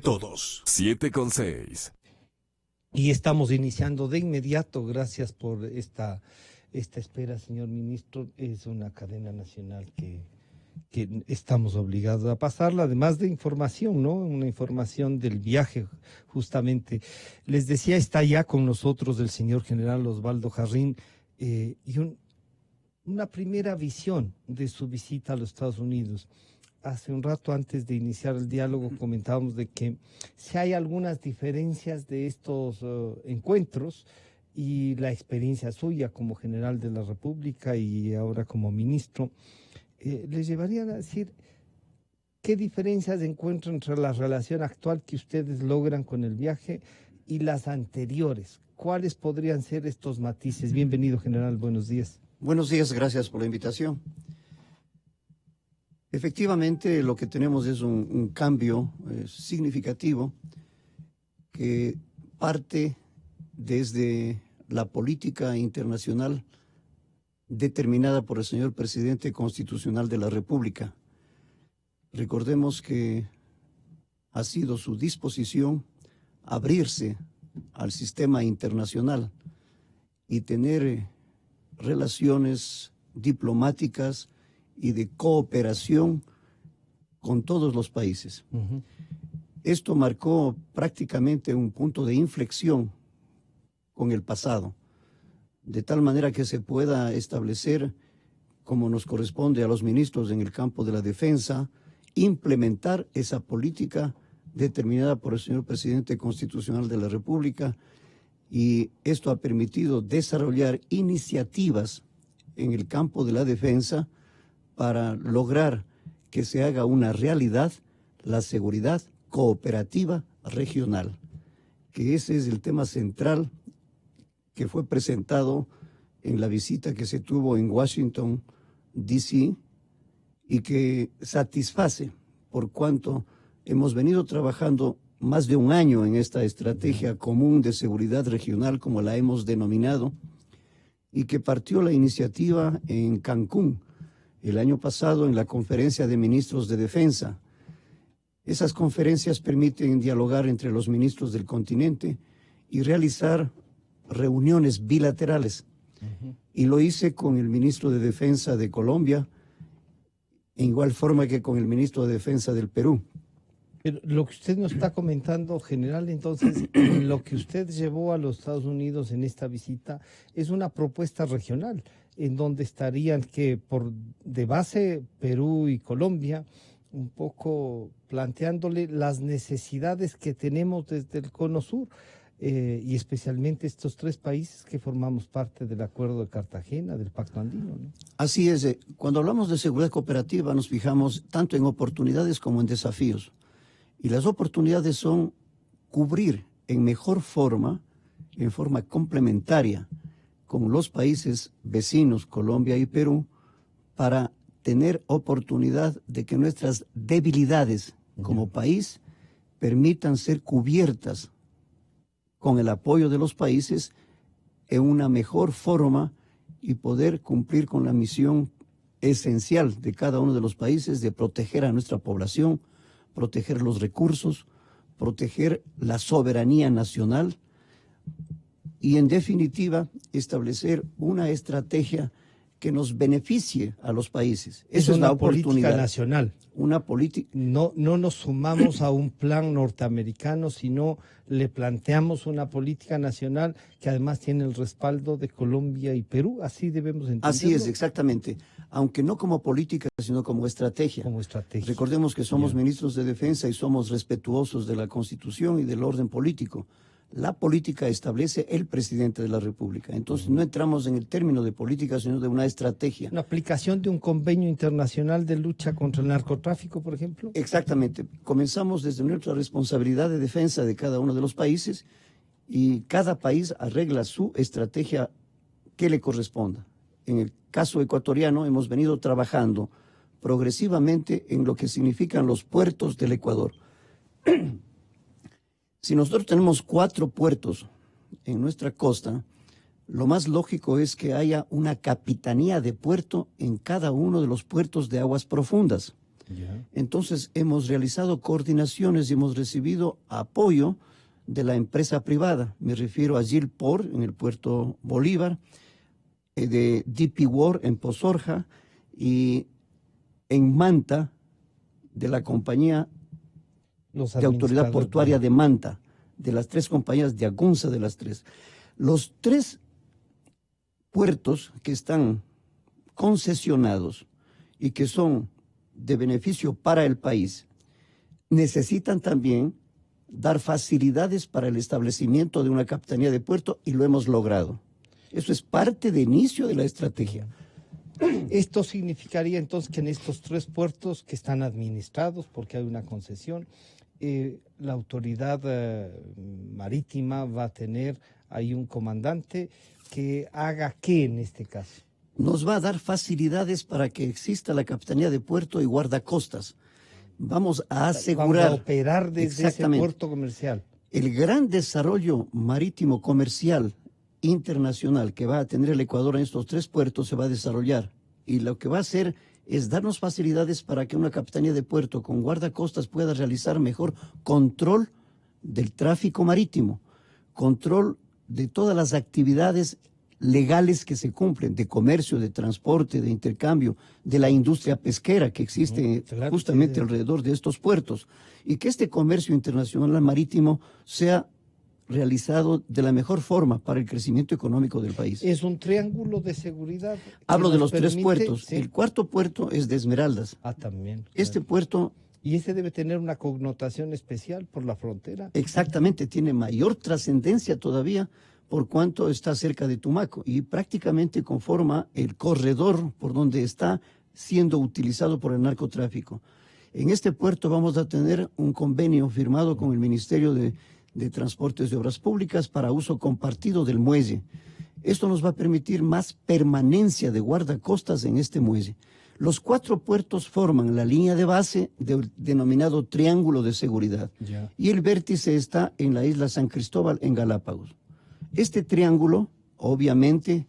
todos. 7:06. Y estamos iniciando de inmediato, gracias por esta espera, señor ministro. Es una cadena nacional que estamos obligados a pasarla, además de información, ¿no? Una información del viaje, justamente. Les decía, está ya con nosotros el señor general Osvaldo Jarrín, y una primera visión de su visita a los Estados Unidos. Hace un rato, antes de iniciar el diálogo, comentábamos de que si hay algunas diferencias de estos encuentros y la experiencia suya como general de la República y ahora como ministro, les llevarían a decir qué diferencias encuentran entre la relación actual que ustedes logran con el viaje y las anteriores. ¿Cuáles podrían ser estos matices? Bienvenido, general, buenos días. Buenos días, gracias por la invitación. Efectivamente, lo que tenemos es un cambio significativo que parte desde la política internacional determinada por el señor presidente constitucional de la República. Recordemos que ha sido su disposición abrirse al sistema internacional y tener relaciones diplomáticas y de cooperación con todos los países. Uh-huh. Esto marcó prácticamente un punto de inflexión con el pasado, de tal manera que se pueda establecer, como nos corresponde a los ministros en el campo de la defensa, implementar esa política determinada por el señor presidente constitucional de la República, y esto ha permitido desarrollar iniciativas en el campo de la defensa para lograr que se haga una realidad la seguridad cooperativa regional, que ese es el tema central que fue presentado en la visita que se tuvo en Washington, D.C., y que satisface por cuanto hemos venido trabajando más de un año en esta estrategia común de seguridad regional, como la hemos denominado, y que partió la iniciativa en Cancún el año pasado en la Conferencia de Ministros de Defensa. Esas conferencias permiten dialogar entre los ministros del continente y realizar reuniones bilaterales. Uh-huh. Y lo hice con el ministro de Defensa de Colombia, en igual forma que con el ministro de Defensa del Perú. Pero lo que usted nos está comentando, general, entonces, lo que usted llevó a los Estados Unidos en esta visita es una propuesta regional, en donde estarían de base Perú y Colombia, un poco planteándole las necesidades que tenemos desde el Cono Sur, y especialmente estos tres países que formamos parte del Acuerdo de Cartagena, del Pacto Andino, ¿no? Así es, cuando hablamos de seguridad cooperativa nos fijamos tanto en oportunidades como en desafíos. Y las oportunidades son cubrir en mejor forma, en forma complementaria, con los países vecinos, Colombia y Perú, para tener oportunidad de que nuestras debilidades como país permitan ser cubiertas con el apoyo de los países en una mejor forma y poder cumplir con la misión esencial de cada uno de los países de proteger a nuestra población, proteger los recursos, proteger la soberanía nacional y, en definitiva, establecer una estrategia que nos beneficie a los países. Esa es la oportunidad. Política nacional. Una política. No nos sumamos a un plan norteamericano, sino le planteamos una política nacional que además tiene el respaldo de Colombia y Perú. Así debemos entenderlo. Así es, exactamente. Aunque no como política, sino como estrategia. Como estrategia. Recordemos que somos ministros de defensa y somos respetuosos de la Constitución y del orden político. La política establece el presidente de la República. Entonces no entramos en el término de política, sino de una estrategia. ¿Una aplicación de un convenio internacional de lucha contra el narcotráfico, por ejemplo? Exactamente. Comenzamos desde nuestra responsabilidad de defensa de cada uno de los países y cada país arregla su estrategia que le corresponda. En el caso ecuatoriano hemos venido trabajando progresivamente en lo que significan los puertos del Ecuador. Si nosotros tenemos 4 puertos en nuestra costa, lo más lógico es que haya una capitanía de puerto en cada uno de los puertos de aguas profundas. Ya. Entonces hemos realizado coordinaciones y hemos recibido apoyo de la empresa privada. Me refiero a Gilport en el puerto Bolívar, de DP World en Pozorja y en Manta de la compañía Los de autoridad administradores, portuaria de Manta, de las 3 compañías de Agunza de las 3. Los 3 puertos que están concesionados y que son de beneficio para el país, necesitan también dar facilidades para el establecimiento de una capitanía de puerto y lo hemos logrado. Eso es parte de inicio de la estrategia. Esto significaría entonces que en estos 3 puertos que están administrados, porque hay una concesión, la autoridad marítima va a tener ahí un comandante que haga ¿qué en este caso? Nos va a dar facilidades para que exista la capitanía de puerto y guardacostas. Vamos a asegurar. Vamos a operar desde ese puerto comercial. El gran desarrollo marítimo comercial internacional que va a tener el Ecuador en estos 3 puertos se va a desarrollar. Y lo que va a hacer es darnos facilidades para que una capitanía de puerto con guardacostas pueda realizar mejor control del tráfico marítimo, control de todas las actividades legales que se cumplen, de comercio, de transporte, de intercambio, de la industria pesquera que existe justamente alrededor de estos puertos, y que este comercio internacional marítimo sea realizado de la mejor forma para el crecimiento económico del país. Es un triángulo de seguridad. Hablo de los 3 puertos. Sí. El 4.º puerto es de Esmeraldas. También. Este puerto... Y ese debe tener una connotación especial por la frontera. Exactamente, tiene mayor trascendencia todavía por cuanto está cerca de Tumaco y prácticamente conforma el corredor por donde está siendo utilizado por el narcotráfico. En este puerto vamos a tener un convenio firmado con el Ministerio de Transportes y Obras Públicas para uso compartido del muelle. Esto nos va a permitir más permanencia de guardacostas en este muelle. Los 4 puertos forman la línea de base denominado Triángulo de Seguridad. Ya. Y el vértice está en la isla San Cristóbal, en Galápagos. Este triángulo, obviamente,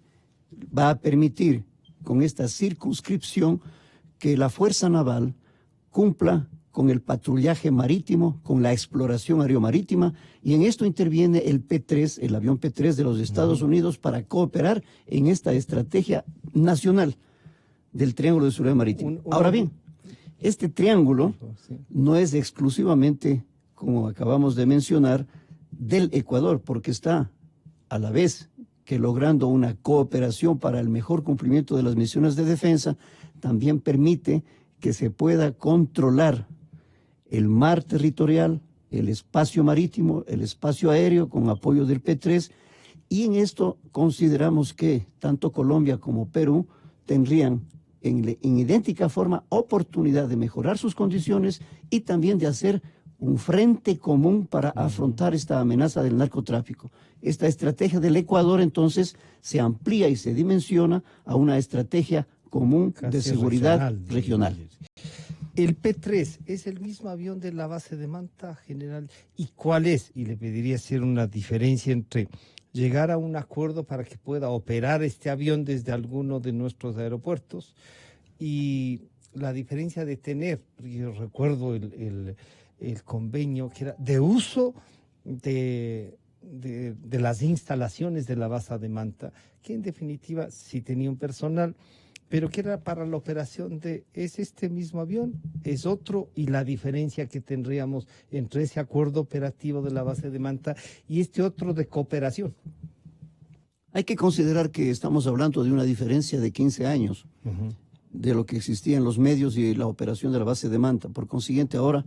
va a permitir, con esta circunscripción, que la Fuerza Naval cumpla con el patrullaje marítimo, con la exploración aeromarítima, y en esto interviene el P-3, el avión P-3 de los Estados Unidos, para cooperar en esta estrategia nacional del Triángulo de Seguridad Marítima. Ahora bien, este triángulo no es exclusivamente, como acabamos de mencionar, del Ecuador, porque está a la vez que logrando una cooperación para el mejor cumplimiento de las misiones de defensa, también permite que se pueda controlar el mar territorial, el espacio marítimo, el espacio aéreo con apoyo del P-3, y en esto consideramos que tanto Colombia como Perú tendrían en idéntica forma oportunidad de mejorar sus condiciones y también de hacer un frente común para afrontar esta amenaza del narcotráfico. Esta estrategia del Ecuador entonces se amplía y se dimensiona a una estrategia común de seguridad regional. El P-3 es el mismo avión de la base de Manta, general. ¿Y cuál es? Y le pediría hacer una diferencia entre llegar a un acuerdo para que pueda operar este avión desde alguno de nuestros aeropuertos y la diferencia de tener, yo recuerdo el convenio que era de uso de las instalaciones de la base de Manta, que en definitiva sí tenía un personal, pero que era para la operación ¿es este mismo avión? ¿Es otro? Y la diferencia que tendríamos entre ese acuerdo operativo de la base de Manta y este otro de cooperación. Hay que considerar que estamos hablando de una diferencia de 15 años de lo que existía en los medios y la operación de la base de Manta. Por consiguiente, ahora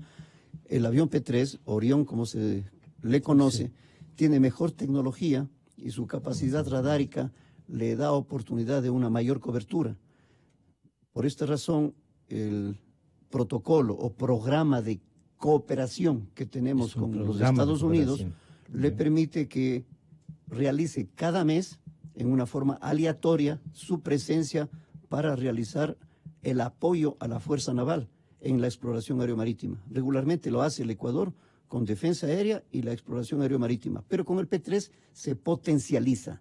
el avión P-3, Orión como se le conoce, tiene mejor tecnología y su capacidad radárica le da oportunidad de una mayor cobertura. Por esta razón, el protocolo o programa de cooperación que tenemos con los Estados Unidos le permite que realice cada mes en una forma aleatoria su presencia para realizar el apoyo a la Fuerza Naval en la exploración aeromarítima. Regularmente lo hace el Ecuador con defensa aérea y la exploración aeromarítima, pero con el P-3 se potencializa.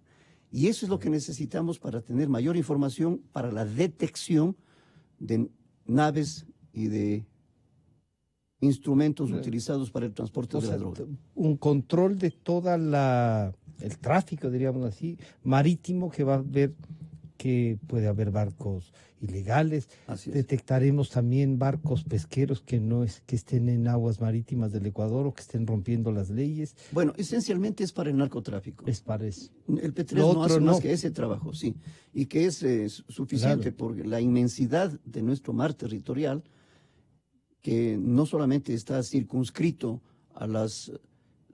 Y eso es lo que necesitamos para tener mayor información para la detección de naves y de instrumentos utilizados para el transporte de la droga. Un control de toda el tráfico, diríamos así, marítimo, que va a ver que puede haber barcos ilegales. Así es. Detectaremos también barcos pesqueros que que estén en aguas marítimas del Ecuador o que estén rompiendo las leyes. Bueno, esencialmente es para el narcotráfico. Les parece. El P3 Lo no otro hace más no. que ese trabajo, sí, y que es suficiente Claro. por la inmensidad de nuestro mar territorial, que no solamente está circunscrito a las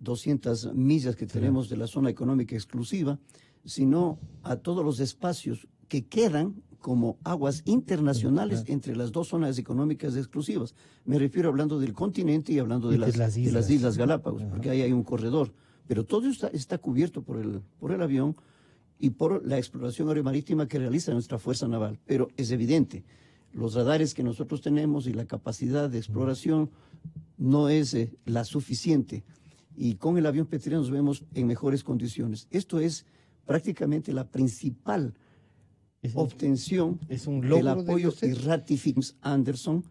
200 millas que tenemos de la zona económica exclusiva, sino a todos los espacios que quedan como aguas internacionales entre las dos zonas económicas exclusivas. Me refiero hablando del continente y hablando de las Islas Galápagos, porque ahí hay un corredor. Pero todo está cubierto por el avión y por la exploración aeromarítima que realiza nuestra Fuerza Naval. Pero es evidente, los radares que nosotros tenemos y la capacidad de exploración no es la suficiente. Y con el avión P3 nos vemos en mejores condiciones. Esto es prácticamente la principal obtención del apoyo y ratificamos Anderson,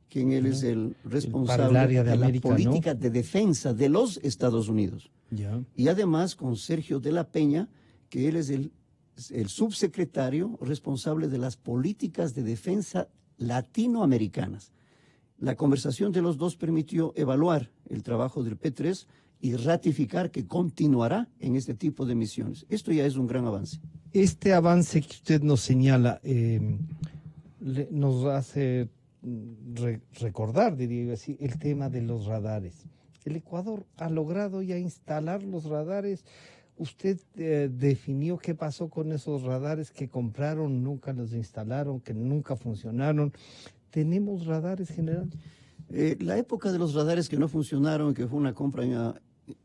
quien él es el responsable área de América, la política de defensa de los Estados Unidos. Ya. Y además con Sergio de la Peña, que él es el subsecretario responsable de las políticas de defensa latinoamericanas. La conversación de los dos permitió evaluar el trabajo del P3 y ratificar que continuará en este tipo de misiones. Esto ya es un gran avance. Este avance que usted nos señala nos hace recordar, diría yo así, el tema de los radares. El Ecuador ha logrado ya instalar los radares. ¿Usted definió qué pasó con esos radares que compraron, nunca los instalaron, que nunca funcionaron? ¿Tenemos radares, general? La época de los radares que no funcionaron, que fue una compra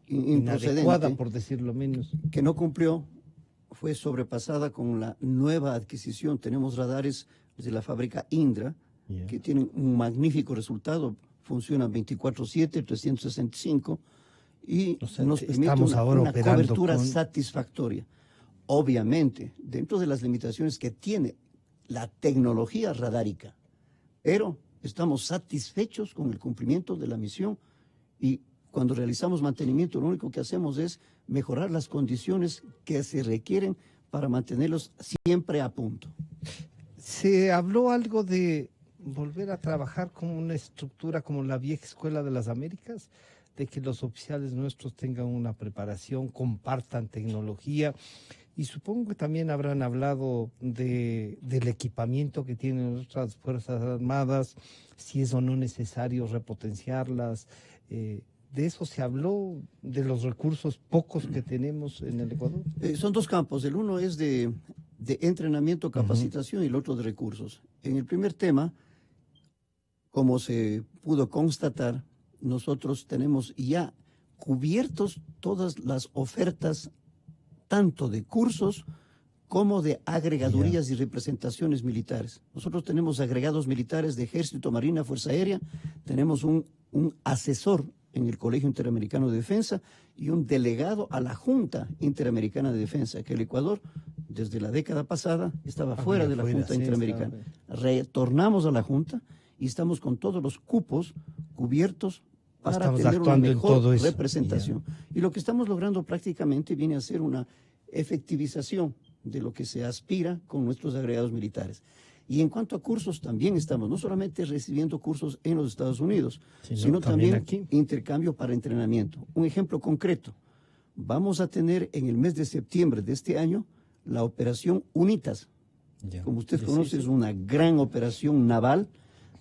inadecuada, por decirlo menos, que no cumplió, fue sobrepasada con la nueva adquisición. Tenemos radares de la fábrica Indra, que tienen un magnífico resultado, funcionan 24/7, 365, y nos permite una cobertura satisfactoria. Obviamente, dentro de las limitaciones que tiene la tecnología radárica, pero estamos satisfechos con el cumplimiento de la misión y cuando realizamos mantenimiento lo único que hacemos es mejorar las condiciones que se requieren para mantenerlos siempre a punto. Se habló algo de volver a trabajar con una estructura como la vieja Escuela de las Américas, de que los oficiales nuestros tengan una preparación, compartan tecnología, y supongo que también habrán hablado del equipamiento que tienen nuestras Fuerzas Armadas, si es o no necesario repotenciarlas. ¿De eso se habló, de los recursos pocos que tenemos en el Ecuador? Son dos campos. El uno es de entrenamiento, capacitación y el otro de recursos. En el primer tema, como se pudo constatar, nosotros tenemos ya cubiertos todas las ofertas, tanto de cursos como de agregadurías y representaciones militares. Nosotros tenemos agregados militares de Ejército, Marina, Fuerza Aérea, tenemos un asesor en el Colegio Interamericano de Defensa y un delegado a la Junta Interamericana de Defensa, que el Ecuador, desde la década pasada, estaba fuera de la Junta Interamericana. Retornamos a la Junta y estamos con todos los cupos cubiertos para tener una mejor representación. Y lo que estamos logrando prácticamente viene a ser una efectivización de lo que se aspira con nuestros agregados militares. Y en cuanto a cursos, también estamos no solamente recibiendo cursos en los Estados Unidos, sino también aquí intercambio para entrenamiento. Un ejemplo concreto, vamos a tener en el mes de septiembre de este año la operación UNITAS. Como usted conoce, es una gran operación naval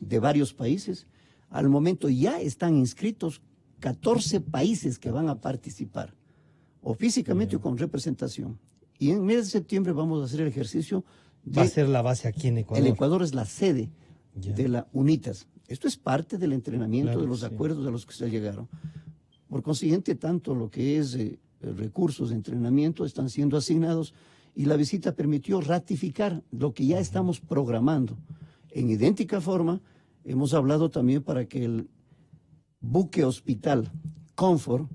de varios países. Al momento ya están inscritos 14 países que van a participar, o físicamente o con representación. Y en el mes de septiembre vamos a hacer el ejercicio. Va a ser la base aquí en Ecuador. El Ecuador es la sede de la UNITAS. Esto es parte del entrenamiento, de los acuerdos a los que se llegaron. Por consiguiente, tanto lo que es recursos de entrenamiento están siendo asignados y la visita permitió ratificar lo que ya estamos programando. En idéntica forma, hemos hablado también para que el buque hospital Comfort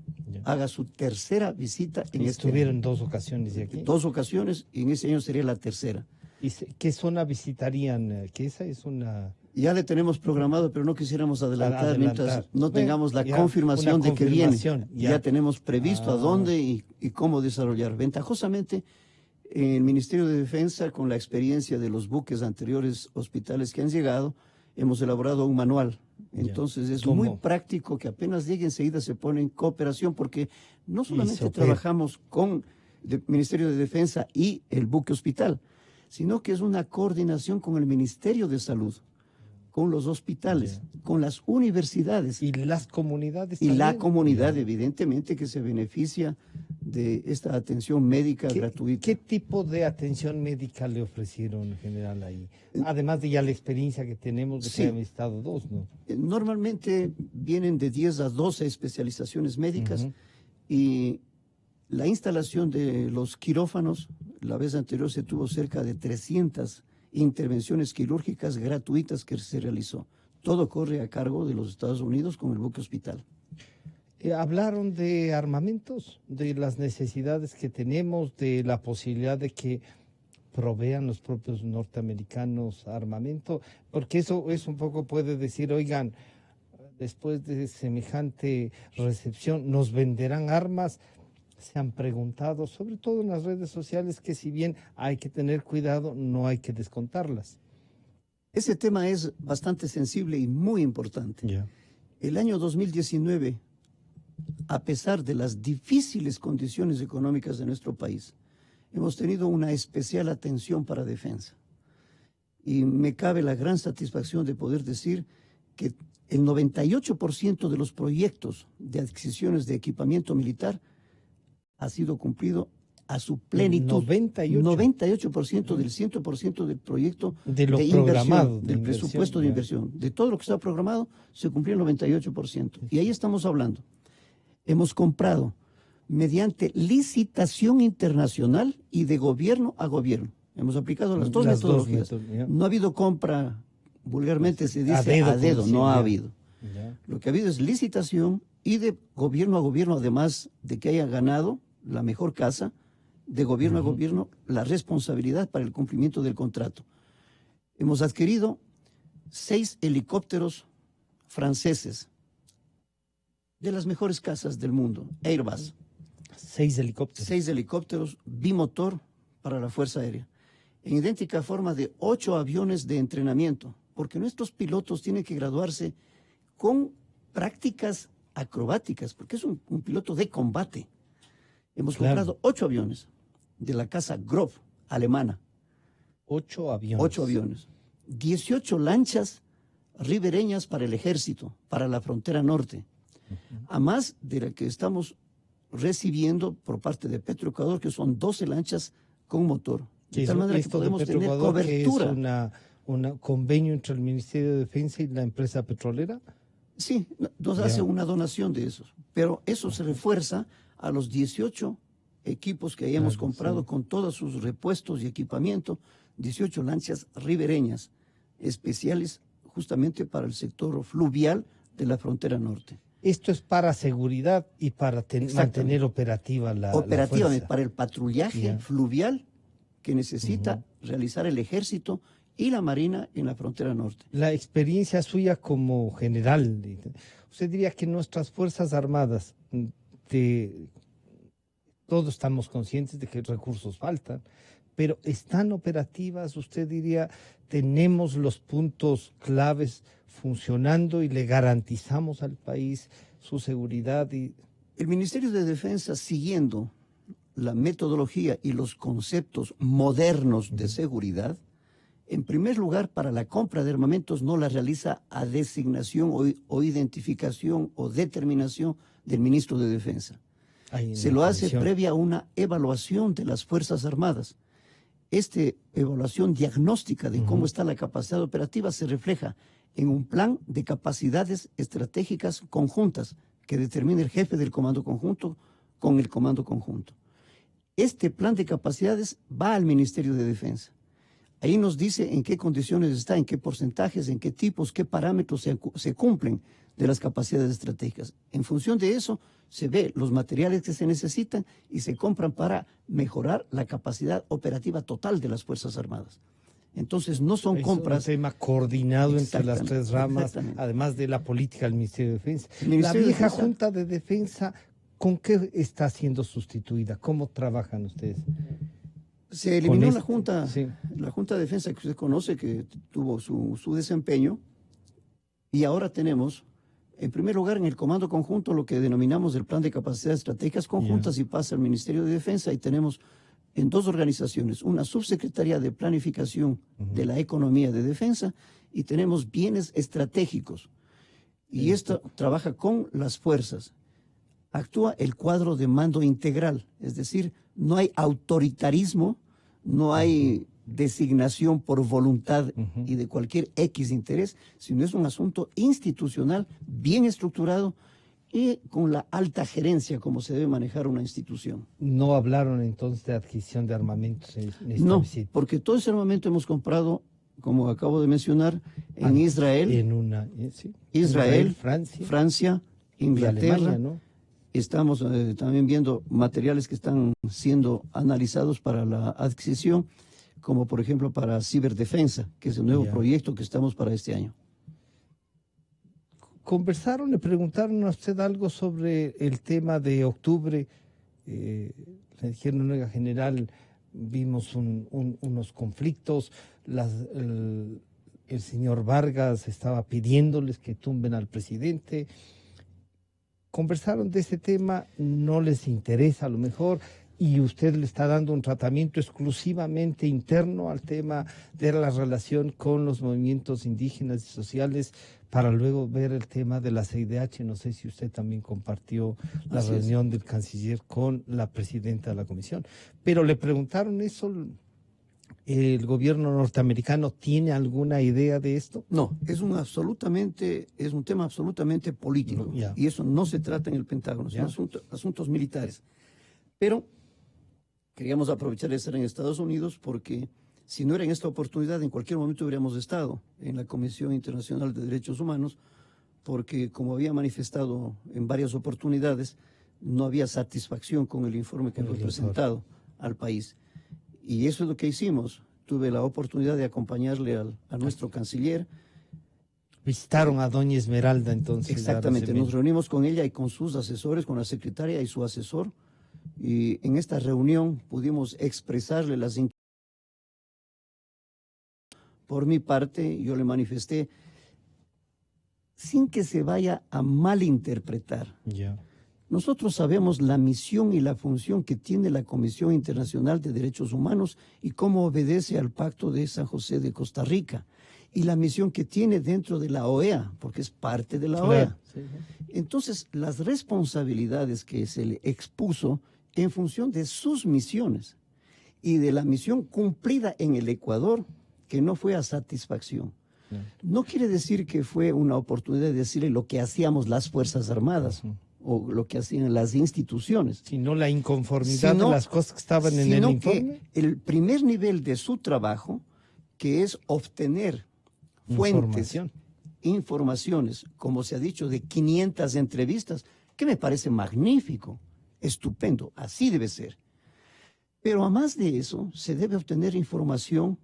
haga su tercera visita en este año. Estuvieron 2 ocasiones de aquí. 2 ocasiones y en este año sería la tercera. ¿Y qué zona visitarían? Que esa es una Ya le tenemos programado, pero no quisiéramos adelantar mientras no tengamos la Ya, confirmación una de que viene. confirmación, Ya tenemos previsto a dónde y cómo desarrollar. Ventajosamente, en el Ministerio de Defensa, con la experiencia de los buques anteriores hospitales que han llegado, hemos elaborado un manual. Entonces es muy práctico que apenas llegue enseguida se pone en cooperación, porque no solamente trabajamos con el Ministerio de Defensa y el buque hospital, sino que es una coordinación con el Ministerio de Salud, con los hospitales, con las universidades. Y las comunidades y también. La comunidad, evidentemente, que se beneficia de esta atención médica gratuita. ¿Qué tipo de atención médica le ofrecieron, general, ahí? Además de ya la experiencia que tenemos de que han estado dos, ¿no? Normalmente vienen de 10 a 12 especializaciones médicas y la instalación de los quirófanos, la vez anterior se tuvo cerca de 300 intervenciones quirúrgicas gratuitas que se realizó. Todo corre a cargo de los Estados Unidos con el buque hospital. Hablaron de armamentos, de las necesidades que tenemos, de la posibilidad de que provean los propios norteamericanos armamento, porque eso un poco puede decir, oigan, después de semejante recepción, ¿nos venderán armas? Se han preguntado, sobre todo en las redes sociales, que si bien hay que tener cuidado, no hay que descontarlas. Ese tema es bastante sensible y muy importante. El año 2019, a pesar de las difíciles condiciones económicas de nuestro país, hemos tenido una especial atención para defensa. Y me cabe la gran satisfacción de poder decir que el 98% de los proyectos de adquisiciones de equipamiento militar ha sido cumplido a su plenitud. 98% del 100% del proyecto de inversión, del presupuesto de inversión. De todo lo que está programado, se cumplió el 98%. Y ahí estamos hablando. Hemos comprado mediante licitación internacional y de gobierno a gobierno. Hemos aplicado las dos metodologías. No ha habido compra, vulgarmente se dice a dedo, no ha habido. Lo que ha habido es licitación y de gobierno a gobierno, además de que haya ganado la mejor casa, de gobierno a gobierno, la responsabilidad para el cumplimiento del contrato. Hemos adquirido 6 helicópteros franceses, de las mejores casas del mundo, Airbus. 6 helicópteros. 6 helicópteros bimotor para la Fuerza Aérea. En idéntica forma de 8 aviones de entrenamiento, porque nuestros pilotos tienen que graduarse con prácticas acrobáticas, porque es un piloto de combate. Hemos comprado 8 aviones de la casa Groff, alemana. 8 aviones. 8 aviones. 18 lanchas ribereñas para el ejército, para la frontera norte. A más de la que estamos recibiendo por parte de Petroecuador, que son 12 lanchas con motor. De tal manera que podemos tener cobertura. ¿Es un convenio entre el Ministerio de Defensa y la empresa petrolera? Sí, nos hace una donación de esos, pero eso se refuerza a los 18 equipos que hayamos comprado con todos sus repuestos y equipamiento, 18 lanchas ribereñas especiales justamente para el sector fluvial de la frontera norte. Esto es para seguridad y para mantener operativa la fuerza. Para el patrullaje fluvial que necesita realizar el ejército y la marina en la frontera norte. La experiencia suya como general, usted diría que nuestras Fuerzas Armadas, todos estamos conscientes de que recursos faltan, pero están operativas, usted diría, tenemos los puntos claves funcionando y le garantizamos al país su seguridad. El Ministerio de Defensa, siguiendo la metodología y los conceptos modernos de seguridad, en primer lugar, para la compra de armamentos no la realiza a designación o identificación o determinación del ministro de Defensa. Se lo hace previa a una evaluación de las Fuerzas Armadas. Esta evaluación diagnóstica de cómo está la capacidad operativa se refleja en un plan de capacidades estratégicas conjuntas que determina el jefe del comando conjunto con el comando conjunto. Este plan de capacidades va al Ministerio de Defensa. Ahí nos dice en qué condiciones está, en qué porcentajes, en qué tipos, qué parámetros se cumplen de las capacidades estratégicas. En función de eso, se ve los materiales que se necesitan y se compran para mejorar la capacidad operativa total de las Fuerzas Armadas. Entonces no son Es compras. un tema coordinado entre las tres ramas, Exactamente. además de la política del Ministerio de Defensa. El Ministerio La de vieja Defensa- Junta de Defensa, ¿con qué está siendo sustituida? ¿Cómo trabajan ustedes? Se eliminó Con la este, Junta, sí. la Junta de Defensa que usted conoce, que tuvo su desempeño, y ahora tenemos, en primer lugar, en el Comando Conjunto, lo que denominamos el Plan de Capacidades Estratégicas Conjuntas, y pasa al Ministerio de Defensa, y tenemos en dos organizaciones, una subsecretaría de planificación de la economía de defensa, y tenemos bienes estratégicos. Y esto trabaja con las fuerzas. Actúa el cuadro de mando integral, es decir, no hay autoritarismo, no hay designación por voluntad y de cualquier X interés, sino es un asunto institucional, bien estructurado y con la alta gerencia como se debe manejar una institución. ¿No hablaron entonces de adquisición de armamentos en esta No, visita? porque todo ese armamento hemos comprado, como acabo de mencionar, en Israel, Sí. Israel, Francia, Francia, y Inglaterra. Alemania, ¿no? Estamos también viendo materiales que están siendo analizados para la adquisición, como por ejemplo para ciberdefensa, que es el nuevo Ya. proyecto que estamos para este año. Conversaron, le preguntaron a usted algo sobre el tema de octubre. Le dijeron, oiga, general, vimos unos conflictos, el señor Vargas estaba pidiéndoles que tumben al presidente. Conversaron de ese tema, no les interesa a lo mejor, y usted le está dando un tratamiento exclusivamente interno al tema de la relación con los movimientos indígenas y sociales, para luego ver el tema de la CIDH. No sé si usted también compartió la Así es. reunión del canciller con la presidenta de la comisión. Pero le preguntaron eso, ¿el gobierno norteamericano tiene alguna idea de esto? No, es un tema absolutamente político, No, ya. y eso no se trata en el Pentágono, son Ya. asuntos militares. Pero queríamos aprovechar de estar en Estados Unidos porque si no era en esta oportunidad, en cualquier momento hubiéramos estado en la Comisión Internacional de Derechos Humanos, porque como había manifestado en varias oportunidades, no había satisfacción con el informe que Con fue el informe. presentado al país. Y eso es lo que hicimos. Tuve la oportunidad de acompañarle a nuestro canciller. Visitaron a doña Esmeralda entonces. Exactamente, Arosemena. nos reunimos con ella y con sus asesores, con la secretaria y su asesor. Y en esta reunión pudimos expresarle las inquietudes. Por mi parte, yo le manifesté, sin que se vaya a malinterpretar. Ya. Nosotros sabemos la misión y la función que tiene la Comisión Internacional de Derechos Humanos y cómo obedece al Pacto de San José de Costa Rica, y la misión que tiene dentro de la OEA, porque es parte de la OEA. Sí, sí. Entonces, las responsabilidades que se le expuso en función de sus misiones y de la misión cumplida en el Ecuador, que no fue a satisfacción. No quiere decir que fue una oportunidad de decirle lo que hacíamos las Fuerzas Armadas o lo que hacían las instituciones. Sino la inconformidad de las cosas que estaban en el Sino informe. que el primer nivel de su trabajo, que es obtener fuentes, informaciones, como se ha dicho, de 500 entrevistas, que me parece magnífico, estupendo, así debe ser. Pero a más de eso, se debe obtener información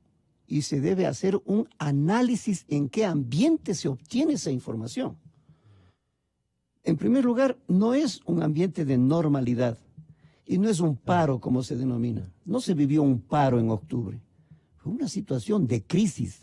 y se debe hacer un análisis en qué ambiente se obtiene esa información. En primer lugar, no es un ambiente de normalidad y no es un paro como se denomina. No se vivió un paro en octubre, fue una situación de crisis.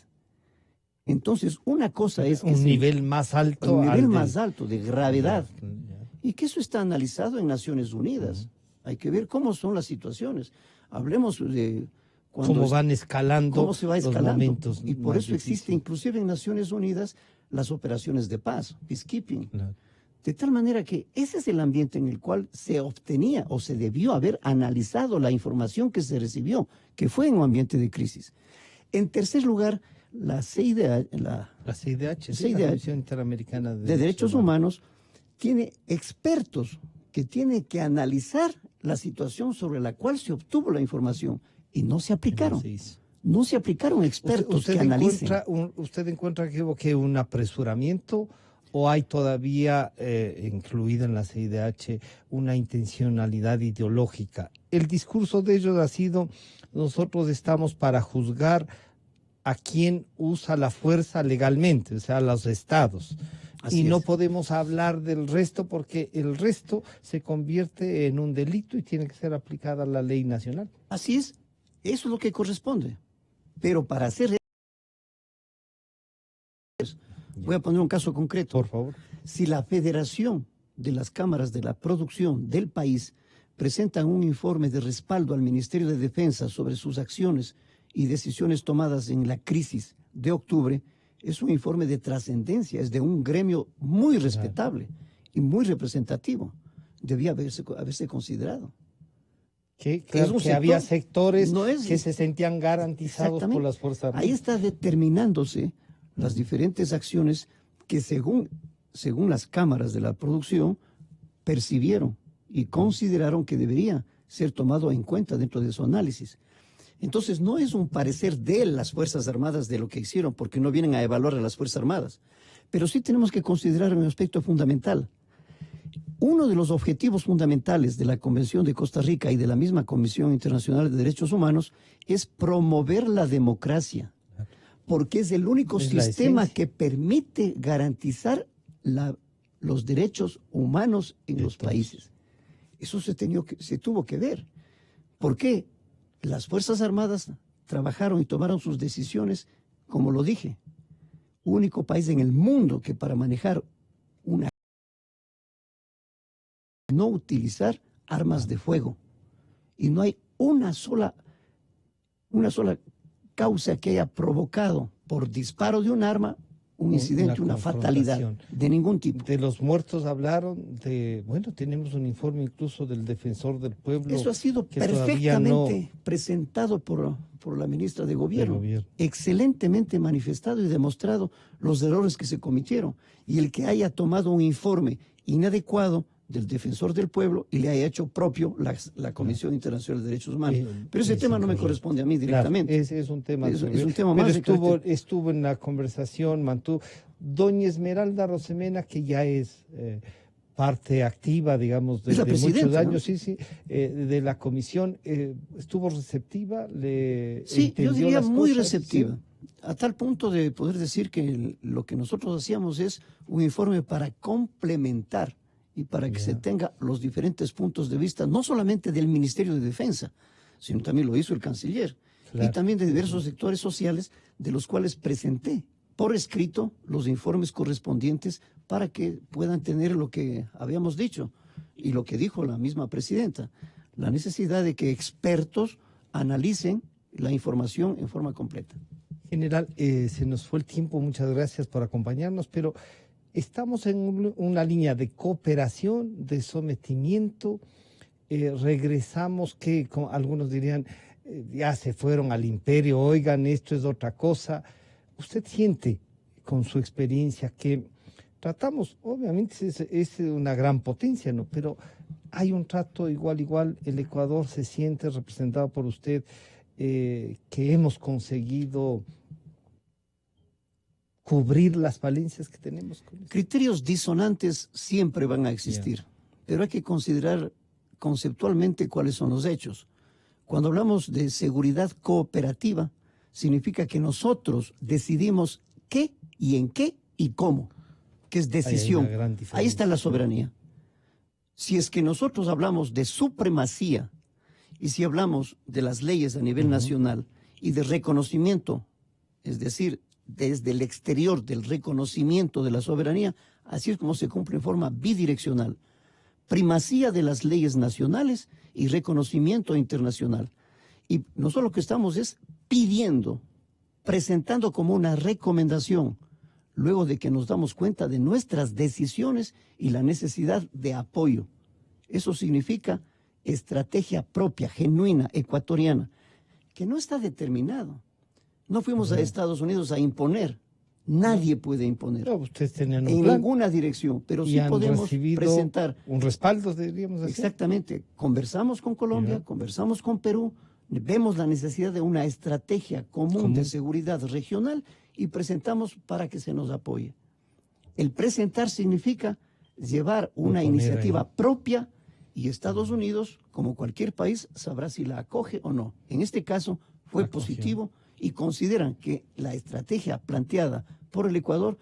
Entonces, una cosa es que un nivel más alto. un nivel al más del- alto de gravedad, Ya. y que eso está analizado en Naciones Unidas. Hay que ver cómo son las situaciones. Hablemos de Cómo van escalando cómo se va los escalando. momentos. Y por más eso existe difíciles. inclusive en Naciones Unidas las operaciones de paz, peacekeeping. Claro. De tal manera que ese es el ambiente en el cual se obtenía o se debió haber analizado la información que se recibió, que fue en un ambiente de crisis. En tercer lugar, la CIDH, La CIDH, CIDH, la Comisión Interamericana de Derechos Humanos, tiene expertos que tienen que analizar la situación sobre la cual se obtuvo la información, y no se aplicaron. No se hizo. No se aplicaron expertos ¿Usted que analicen. ¿Usted encuentra que hubo que un apresuramiento o hay todavía incluida en la CIDH una intencionalidad ideológica? El discurso de ellos ha sido: nosotros estamos para juzgar a quien usa la fuerza legalmente, o sea, a los estados. Así Y no es. podemos hablar del resto porque el resto se convierte en un delito y tiene que ser aplicada la ley nacional. Así es, eso es lo que corresponde. Pero para hacer eso, voy a poner un caso concreto. Por favor. Si la Federación de las Cámaras de la Producción del país presentan un informe de respaldo al Ministerio de Defensa sobre sus acciones y decisiones tomadas en la crisis de octubre, es un informe de trascendencia, es de un gremio muy respetable y muy representativo. Debía haberse considerado. Claro, un que había sector, sectores no es- que se sentían garantizados por Exactamente. las Fuerzas Armadas. Ahí está determinándose las diferentes acciones que según las cámaras de la producción percibieron y consideraron que debería ser tomado en cuenta dentro de su análisis. Entonces no es un parecer de las Fuerzas Armadas de lo que hicieron, porque no vienen a evaluar a las Fuerzas Armadas, pero sí tenemos que considerar un aspecto fundamental. Uno de los objetivos fundamentales de la Convención de Costa Rica y de la misma Comisión Internacional de Derechos Humanos es promover la democracia, porque es el único Es la sistema esencia. que permite garantizar los derechos humanos en De los todos. países. Eso se tuvo que ver. ¿Por qué? Las Fuerzas Armadas trabajaron y tomaron sus decisiones, como lo dije, único país en el mundo que para manejar una no utilizar armas de fuego. Y no hay una sola causa que haya provocado por disparo de un arma un incidente, una fatalidad confrontación. de ningún tipo. De los muertos hablaron, bueno, tenemos un informe incluso del defensor del pueblo. Eso ha sido que todavía perfectamente presentado por la ministra de Gobierno. Gobierno. Excelentemente manifestado y demostrado los errores que se cometieron. Y el que haya tomado un informe inadecuado del defensor del pueblo y le haya hecho propio la Comisión Internacional de Derechos Humanos. Pero ese tema no me corresponde a mí directamente. Claro, es un tema. Es un tema pero más de estuvo en la conversación, mantuvo. Doña Esmeralda Rosemena, que ya es parte activa, digamos, Es la de muchos presidenta, ¿no? años, de la comisión, estuvo receptiva, Sí, yo entendió diría las muy cosas, receptiva, sí. a tal punto de poder decir que lo que nosotros hacíamos es un informe para complementar y para que se tenga los diferentes puntos de vista, no solamente del Ministerio de Defensa, sino también lo hizo el canciller, Claro. y también de diversos sectores sociales, de los cuales presenté por escrito los informes correspondientes para que puedan tener lo que habíamos dicho y lo que dijo la misma presidenta, la necesidad de que expertos analicen la información en forma completa. General, se nos fue el tiempo, muchas gracias por acompañarnos, pero estamos en una línea de cooperación, de sometimiento, regresamos que, como algunos dirían, ya se fueron al imperio, oigan, esto es otra cosa. ¿Usted siente con su experiencia que tratamos, obviamente es una gran potencia, ¿no? Pero hay un trato igual, el Ecuador se siente representado por usted, que hemos conseguido cubrir las falencias que tenemos con esto? Criterios disonantes siempre van a existir, pero hay que considerar conceptualmente cuáles son los hechos. Cuando hablamos de seguridad cooperativa, significa que nosotros decidimos qué y en qué y cómo, que es decisión. Ahí está la soberanía. Si es que nosotros hablamos de supremacía y si hablamos de las leyes a nivel nacional y de reconocimiento, es decir, desde el exterior del reconocimiento de la soberanía, así es como se cumple en forma bidireccional. Primacía de las leyes nacionales y reconocimiento internacional. Y nosotros lo que estamos es pidiendo, presentando como una recomendación, luego de que nos damos cuenta de nuestras decisiones y la necesidad de apoyo. Eso significa estrategia propia, genuina, ecuatoriana, que no está determinado. No fuimos a Estados Unidos a imponer. Nadie puede imponer. No, ustedes tenían un En plan ninguna dirección, pero y sí han podemos recibido presentar. un respaldo, diríamos así. Exactamente. Conversamos con Colombia, conversamos con Perú, vemos la necesidad de una estrategia común de seguridad regional y presentamos para que se nos apoye. El presentar significa llevar una iniciativa propia y Estados Unidos, como cualquier país, sabrá si la acoge o no. En este caso fue positivo y consideran que la estrategia planteada por el Ecuador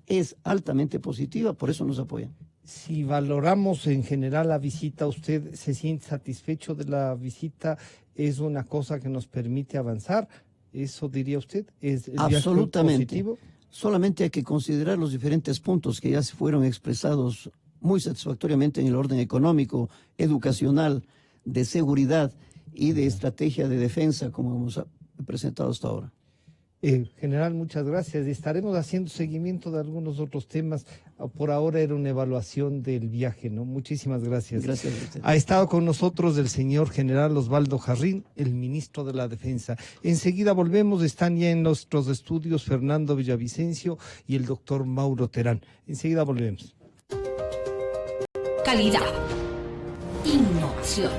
es altamente positiva, por eso nos apoyan. Si valoramos en general la visita, ¿usted se siente satisfecho de la visita? ¿Es una cosa que nos permite avanzar? ¿Eso diría usted? ¿Es el viaje Absolutamente. positivo? Solamente hay que considerar los diferentes puntos que ya se fueron expresados muy satisfactoriamente en el orden económico, educacional, de seguridad y de estrategia de defensa, como hemos presentado hasta ahora. General, muchas gracias. Estaremos haciendo seguimiento de algunos otros temas. Por ahora era una evaluación del viaje, ¿no? Muchísimas gracias. Gracias a usted. Ha estado con nosotros el señor general Osvaldo Jarrín, el ministro de la Defensa. Enseguida volvemos, están ya en nuestros estudios Fernando Villavicencio y el doctor Mauro Terán. Enseguida volvemos. Calidad. Innovación.